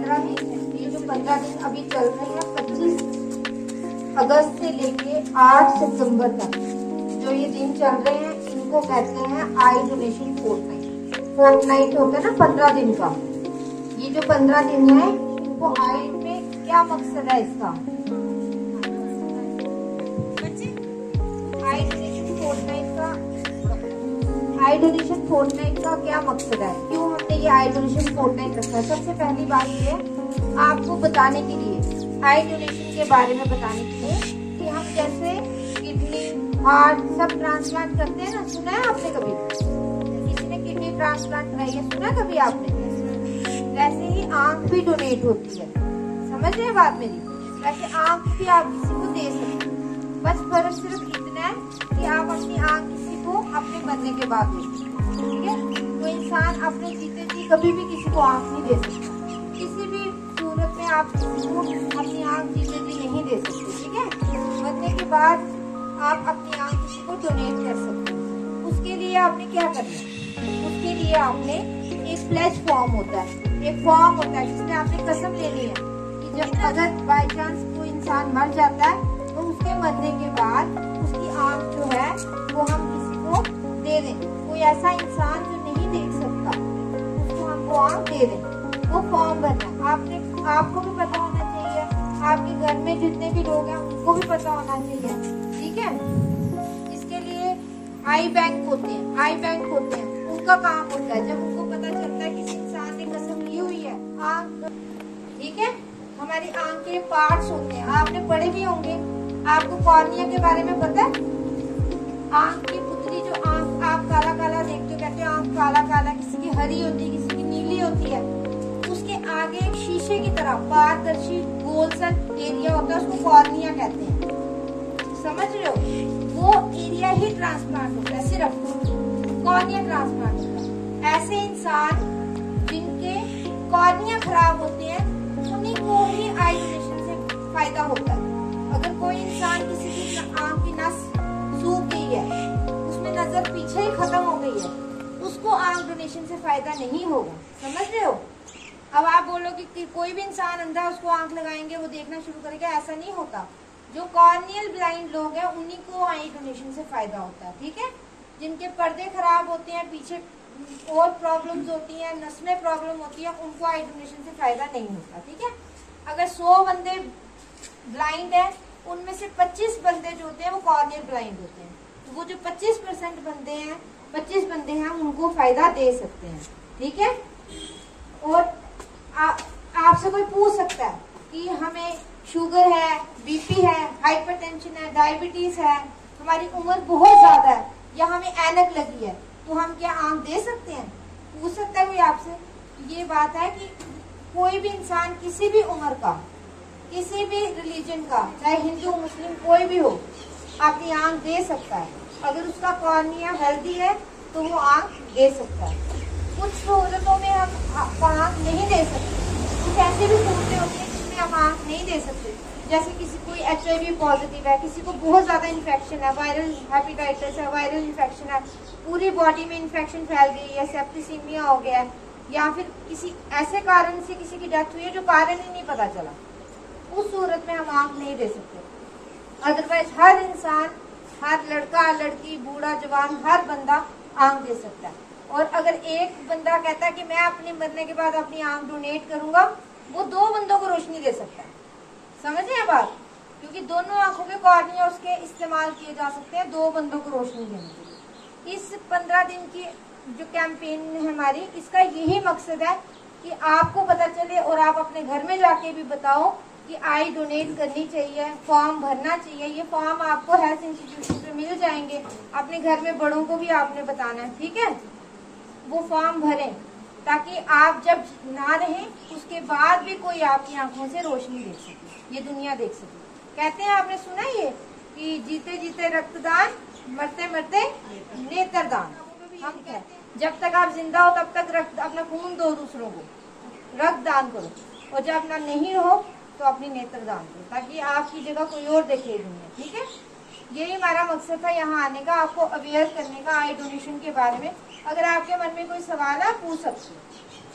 15 दिन है, ये जो 15 दिन अभी चल रहे हैं 25 अगस्त से लेके 8 सितंबर तक जो ये दिन चल रहे हैं इनको कहते हैं आई डोनेशन फोर्टनाइट। फोर्टनाइट होता है ना 15 दिन का। ये जो 15 दिन है इनको आई में क्या मकसद है इसका? आई डोनेशन फोर्टनाइट का क्या मकसद है? क्यों हमने ये आई डोनेशन फोर्टनाइट रखा है? सबसे पहली बात ये आपको बताने के लिए, आई डोनेशन के बारे में बताने के लिए कि हम जैसे किडनी, हार्ट सब ट्रांसप्लांट करते हैं ना, सुना है आपने कभी? किसी ने किडनी ट्रांसप्लांट कराई है, सुना कभी आपने? वैसे ही आंख भी डोनेट होती है, समझ रहे हैं बात मेरी? वैसे आंख भी आप किसी को दे सकते हैं, बस फर्क सिर्फ इतना है कि आप अपनी आंख किसी को अपने मरने के बाद दे सकते हैं, ठीक है? कोई इंसान अपने जीते जी कभी भी किसी को आंख नहीं दे सकता, किसी भी सूरत में आप किसी को अपनी आंख जीते जी नहीं दे सकते, ठीक है? मरने के बाद आप अपनी आंख किसी को डोनेट कर सकते हैं। उसके लिए आपने क्या करना है? उसके लिए आपने एक प्लेज फॉर्म होता है, एक फॉर्म होता है जिसमें आपने कसम लेनी है कि जब अगर बाई चांस कोई इंसान मर जाता है तो उसके मरने के बाद उसकी आंख जो है वो हम किसी को दे दें। कोई ऐसा इंसान जो नहीं देख सकता उसको हम वो आंख दे दें। वो फॉर्म भरना आपको भी पता होना चाहिए, आपके घर में जितने भी लोग हैं उनको भी पता होना चाहिए, ठीक है? इसके लिए आई बैंक होते हैं, आई बैंक होते हैं, उनका काम होता है जब उनको पता चलता है किसी इंसान ने कसम ली हुई है आंख, ठीक है? हमारी आंख के पार्ट्स होते हैं, आपने पढ़े भी होंगे। आपको कॉर्निया के बारे में पता है? आंख की पुतली जो आंख आप काला काला देखते हो, कहते हो आंख काला काला, किसी की हरी होती है, किसी की नीली होती है। उसके आगे एक शीशे की तरह पारदर्शी गोल सा एरिया होता है, उसको कॉर्निया कहते हैं, समझ रहे हो? वो एरिया ही ट्रांसप्लांट होता है, सिर्फ कॉर्निया ट्रांसप्लांट होता है। ऐसे इंसान जिनके कॉर्निया खराब होते हैं उन्हीं को ही आई डोनेशन से फायदा होता है। अगर कोई इंसान किसी की आंख की नस सूख गई है, उसमें नजर पीछे ही खत्म हो गई है, उसको आंख डोनेशन से फायदा नहीं होगा, समझ रहे हो? अब आप बोलोगे कि कोई भी इंसान अंधा है उसको आंख लगाएंगे वो देखना शुरू करेगा, ऐसा नहीं होता। जो कॉर्नियल ब्लाइंड लोग हैं उन्हीं को आई डोनेशन से फायदा होता है, ठीक है? जिनके पर्दे खराब होते हैं, पीछे और प्रॉब्लम्स होती हैं, नस में प्रॉब्लम होती है, उनको आई डोनेशन से फायदा नहीं होता, ठीक है? अगर 100 बंदे ब्लाइंड है उनमें से 25 बंदे जो होते हैं वो कॉर्नियल ब्लाइंड होते हैं, तो वो जो 25% बंदे हैं, 25 बंदे हैं उनको फायदा दे सकते हैं, ठीक है? और आपसे कोई पूछ सकता है कि हमें शुगर है, बीपी है, हाइपरटेंशन है, डायबिटीज है, हमारी उम्र बहुत ज्यादा है या हमें ऐनक लगी है, तो हम क्या आंख दे सकते हैं? पूछ सकता है कोई आपसे? ये बात है कि कोई भी इंसान किसी भी उम्र का, किसी भी रिलीजन का, चाहे हिंदू मुस्लिम कोई भी हो, अपनी आंख दे सकता है। अगर उसका कॉर्निया हेल्दी है तो वो आंख दे सकता है। कुछ सूरतों में हम आंख नहीं दे सकते, कुछ ऐसी भी सूरतें होती हैं जिसमें हम आंख नहीं दे सकते, जैसे किसी कोई HIV पॉजिटिव है, किसी को बहुत ज्यादा इन्फेक्शन है, वायरल हेपेटाइटिस है, वायरल इन्फेक्शन है, पूरी बॉडी में इन्फेक्शन फैल गई है, सेप्टिसीमिया हो गया है, या फिर किसी ऐसे कारण से किसी की डेथ हुई है जो कारण ही नहीं पता चला, उस सूरत में हम आंख नहीं दे सकते। अदरवाइज हर इंसान, हर लड़का लड़की, बूढ़ा जवान, हर बंदा आंख दे सकता है। और अगर एक बंदा कहता है कि मैं अपने मरने के बाद अपनी आंख डोनेट करूंगा, वो 2 बंदों को रोशनी दे सकता है, समझ रहे हैं बात? क्योंकि दोनों आंखों के कॉर्निया उसके इस्तेमाल किए जा सकते हैं 2 बंदों को रोशनी देने के लिए। इस 15 दिन की जो कैंपेन है हमारी, इसका यही मकसद है कि आपको पता चले और आप अपने घर में जाके भी बताओ कि आई डोनेट करनी चाहिए, फॉर्म भरना चाहिए। ये फॉर्म आपको हेल्थ इंस्टीट्यूशन पे मिल जाएंगे, अपने घर में बड़ों को भी आपने बताना है, ठीक है? वो फॉर्म भरें ताकि आप जब ना रहें उसके बाद भी कोई आपकी आंखों से रोशनी देख सके, ये दुनिया देख सके। कहते हैं, आपने सुना ये कि जीते जीते रक्तदान, मरते मरते नेत्रदान। हम क्या, जब तक आप जिंदा हो तब तक रक्त, अपना खून दो दूसरों को, रक्तदान करो, और जब ना नहीं रहो तो अपनी नेत्रदान करो, ताकि आपकी जगह कोई और देखे दुनिया, ठीक है? यही हमारा मकसद था यहाँ आने का, आपको अवेयर करने का आई डोनेशन के बारे में। अगर आपके मन में कोई सवाल है आप पूछ सकते हो।